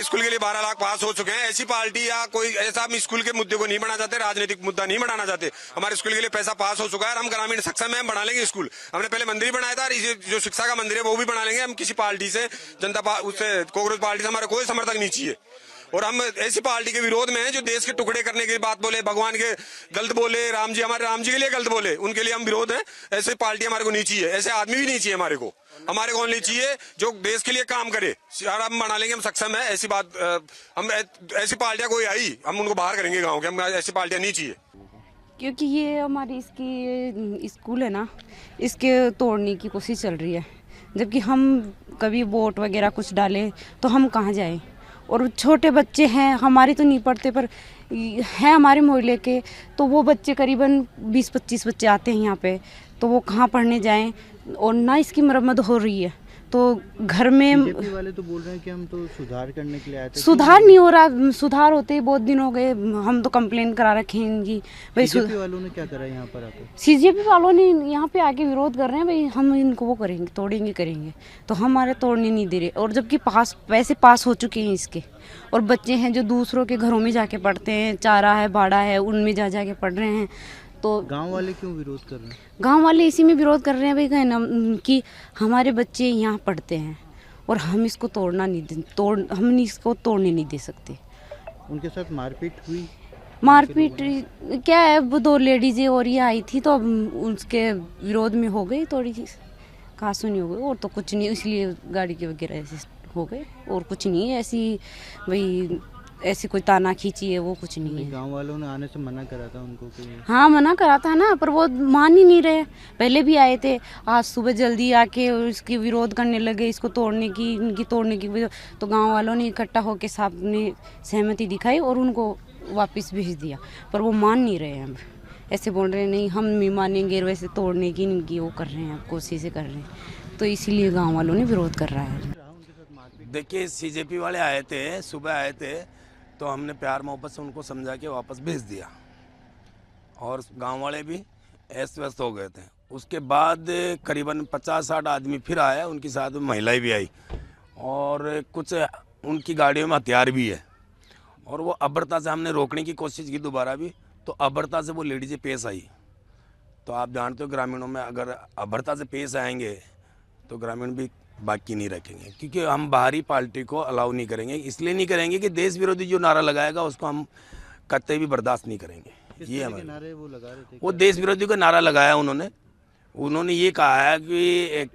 School के लिए 12 लाख पास हो चुके हैं। ऐसी पार्टी या कोई ऐसा हम स्कूल के मुद्दे को नहीं बढ़ाना चाहते, राजनीतिक मुद्दा नहीं बढ़ाना चाहते। हमारे स्कूल के लिए पैसा पास हो चुका है, हम ग्रामीण सक्षम है, हम बना लेंगे स्कूल। हमने पहले मंदिर बनाया था, जो शिक्षा का मंदिर है वो भी बना लेंगे। हम किसी पार्टी से, उससे कांग्रेस पार्टी से हमारा कोई समर्थक नहीं चाहिए। और हम ऐसी पार्टी के विरोध में हैं जो देश के टुकड़े करने की बात बोले, भगवान के गलत बोले, हमारे राम जी के लिए गलत बोले, उनके लिए हम विरोध हैं। ऐसे पार्टी हमारे को नहीं चाहिए, ऐसे आदमी भी नहीं चाहिए हमारे को नहीं चाहिए जो देश के लिए काम करे। यार हम बना लेंगे, हम सक्षम है। ऐसी बात हम ऐसी पार्टियां कोई आई हम उनको बाहर करेंगे गाँव के, हम ऐसी पार्टियां नहीं चाहिए। क्योंकि ये हमारी इसकी स्कूल है ना, इसके तोड़ने की कोशिश चल रही है। जबकि हम कभी वोट वगैरह कुछ डालें तो हम कहाँ जाएं। और छोटे बच्चे हैं, हमारे तो नहीं पढ़ते पर हैं हमारे मोहल्ले के, तो वो बच्चे करीबन 20-25 बच्चे आते हैं यहाँ पे, तो वो कहाँ पढ़ने जाएं। और ना इसकी मरम्मत हो रही है, तो घर में बीजेपी वाले तो बोल रहे हैं कि हम तो सुधार करने के लिए आए थे। सुधार नहीं हो रहा। सुधार होते ही बहुत दिन हो गए, हम तो कंप्लेन करा रखे हैं इनकी। बीजेपी वालों ने क्या करा यहाँ पर आकर? सीजेपी वालों ने यहाँ पे आके विरोध कर रहे हैं, भाई हम इनको वो करेंगे, तोड़ेंगे करेंगे, तो हमारे तोड़ने नहीं दे रहे। और जबकि पैसे पास हो चुके हैं इसके, और बच्चे हैं जो दूसरों के घरों में जाके पढ़ते हैं, चारा है, बाड़ा है, उनमें जाके पढ़ रहे हैं। तो गांव वाले क्यों विरोध कर रहे हैं? गांव वाले इसी में विरोध कर रहे हैं भाई, कहना कि हमारे बच्चे यहाँ पढ़ते हैं और हम इसको हम इसको तोड़ने नहीं दे सकते। उनके साथ मारपीट हुई? मारपीट क्या है, वो 2 लेडीजें और ये आई थी, तो अब उसके विरोध में हो गई थोड़ी सी कहासुनी हो गई, और तो कुछ नहीं, इसलिए गाड़ी के वगैरह ऐसे हो गए, और कुछ नहीं है। ऐसी कोई ताना खींची है वो कुछ नहीं है। गांव वालों ने आने से मना करा था उनको कि... हाँ मना करा था ना, पर वो मान ही नहीं रहे। पहले भी आए थे, आज सुबह जल्दी आके इसकी विरोध करने लगे, इसको तोड़ने की, इनकी तोड़ने की। तो गांव वालों ने इकट्ठा होकर साहब ने सहमति दिखाई और उनको वापस भेज दिया, पर वो मान नहीं रहे हैं। ऐसे बोल रहे हैं नहीं हम नहीं मानेंगे, वैसे तोड़ने की इनकी वो कर रहे हैं, कोशिशें कर रहे हैं, तो इसीलिए गाँव वालों ने विरोध कर रहा है। देखिए सीजेपी वाले आए थे, सुबह आए थे, तो हमने प्यार मोहब्बत से उनको समझा के वापस भेज दिया, और गांव वाले भी अस्त व्यस्त हो गए थे। उसके बाद करीबन 50-60 आदमी फिर आए, उनके साथ में महिलाएं भी आई, और कुछ उनकी गाड़ियों में हथियार भी है। और वो अबरता से हमने रोकने की कोशिश की दोबारा भी, तो अबरता से वो लेडीजें पेश आई। तो आप जानते हो ग्रामीणों में अगर अबरता से पेश आएंगे तो ग्रामीण भी बाकी नहीं रखेंगे, क्योंकि हम बाहरी पार्टी को अलाउ नहीं करेंगे। इसलिए नहीं करेंगे कि देश विरोधी जो नारा लगाएगा उसको हम कतई भी बर्दाश्त नहीं करेंगे। ये हमारे नारे वो लगा रहे थे? वो देश विरोधी का नारा लगाया उन्होंने ये कहा है कि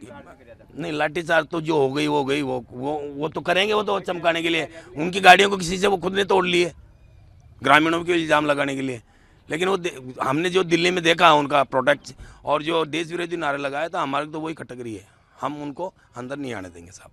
नहीं लाठीचार्ज तो जो हो गई वो तो करेंगे, वो तो चमकाने के लिए। उनकी गाड़ियों को किसी से वो खुद ने तोड़ लिए ग्रामीणों के इल्ज़ाम लगाने के लिए। लेकिन वो हमने जो दिल्ली में देखा उनका प्रोडक्ट और जो देश विरोधी नारा लगाया था, हमारे तो वही कैटेगरी है, हम उनको अंदर नहीं आने देंगे साहब।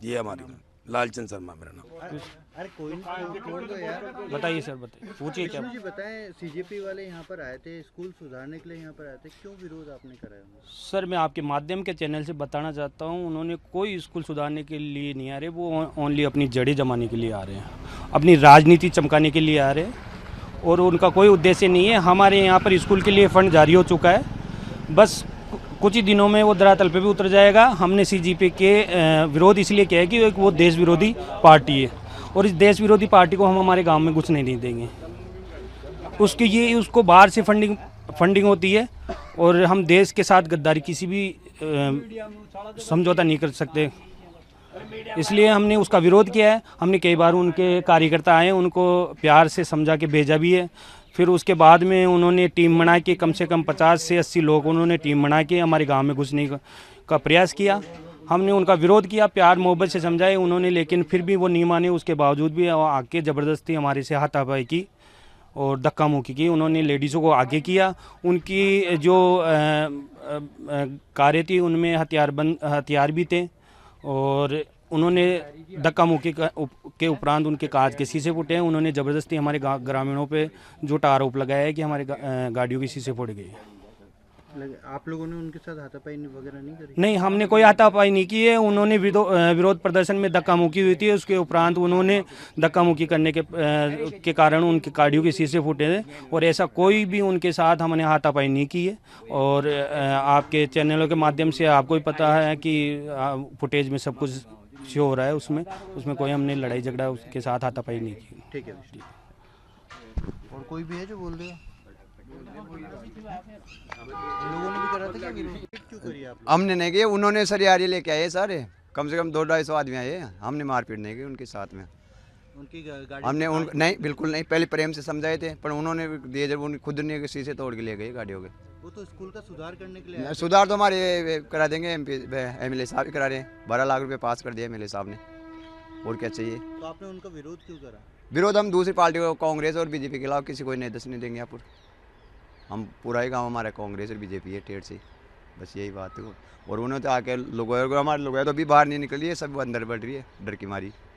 ये हमारी लालचंद शर्मा मेरा नाम। अरे कोई नहीं, छोड़ दो यार। बताइए सर, बताइए, पूछिए क्या। जी बताएं, सीजेपी वाले यहाँ पर आए थे, स्कूल सुधारने के लिए यहाँ पर आए थे, क्यों विरोध आपने कराया? सर मैं आपके माध्यम के चैनल से बताना चाहता हूँ, उन्होंने कोई स्कूल सुधारने के लिए नहीं आ रहे, वो ओनली अपनी जड़ें जमाने के लिए आ रहे हैं, अपनी राजनीति चमकाने के लिए आ रहे हैं, और उनका कोई उद्देश्य नहीं है। हमारे यहाँ पर स्कूल के लिए फंड जारी हो चुका है, बस कुछ ही दिनों में वो धरातल पे भी उतर जाएगा। हमने सीजेपी के विरोध इसलिए किया है कि वो देश विरोधी पार्टी है, और इस देश विरोधी पार्टी को हम हमारे गांव में घुसने नहीं देंगे। उसको बाहर से फंडिंग होती है, और हम देश के साथ गद्दारी किसी भी समझौता नहीं कर सकते, इसलिए हमने उसका विरोध किया है। हमने कई बार उनके कार्यकर्ता आए, उनको प्यार से समझा के भेजा भी है। फिर उसके बाद में उन्होंने टीम बना के कम से कम 50 से 80 लोग उन्होंने टीम बना के हमारे गांव में घुसने का प्रयास किया। हमने उनका विरोध किया, प्यार मोहब्बत से समझाए उन्होंने, लेकिन फिर भी वो नहीं माने। उसके बावजूद भी आके ज़बरदस्ती हमारे से हाथापाई की और धक्का मुक्की की। उन्होंने लेडीज़ों को आगे किया। उनकी जो कारें थी उनमें हथियार भी थे, और उन्होंने धक्का मुक्की के उपरांत उनके कांच के शीशे फूटे हैं। उन्होंने ज़बरदस्ती हमारे ग्रामीणों पे झूठा आरोप लगाया है कि हमारे गाड़ियों के शीशे फोड़ गए। आप लोगों ने उनके साथ हाथापाई वगैरह नहीं करी? नहीं, हमने कोई हाथापाई नहीं की है। उन्होंने विरोध प्रदर्शन में धक्का मुक्की हुई थी, उसके उपरांत उन्होंने धक्का मुक्की करने के कारण उनके गाड़ियों के शीशे फूटे थे, और ऐसा कोई भी उनके साथ हमने हाथापाई नहीं की है। और आपके चैनलों के माध्यम से आपको भी पता है कि फुटेज में सब कुछ शो हो रहा है उसमें कोई हमने लड़ाई झगड़ा उसके साथ हाथापाई नहीं की। ठीक है। और कोई भी है जो बोल रहे हो? इन लोगों ने भी करा था क्या विरोध? क्यों करी आप लोग? हमने नहीं किया, उन्होंने सरियारी लेके आए सारे, कम से कम 200-250 आदमी आए, हमने मारपीट नहीं की उनके साथ में। उनकी गाड़ी हमने उन नहीं, बिल्कुल नहीं, पहले प्रेम से समझाए थे, पर उन्होंने दिए जब उन खुद ने शीशे तोड़ के ले गए गाड़ियों के। वो तो स्कूल का सुधार करने के लिए आए थे। सुधार तो हमारे करा देंगे, एमएलए साहब ही करा रहे हैं, 12 लाख रुपए पास कर दिया एमएलए साहब ने, और क्या चाहिए। तो आपने उनका विरोध क्यों करा? विरोध हम दूसरी पार्टी को, कांग्रेस और बीजेपी के खिलाफ किसी को नहीं दस नहीं देंगे यहाँ पर। हम पूरा ही गाँव हमारा कांग्रेस और बीजेपी है टेढ़ से, बस यही बात है। और उन्होंने तो आके लोगों, हमारे लोग तो अभी बाहर नहीं निकली है, सब अंदर बढ़ रही है डर की मारी।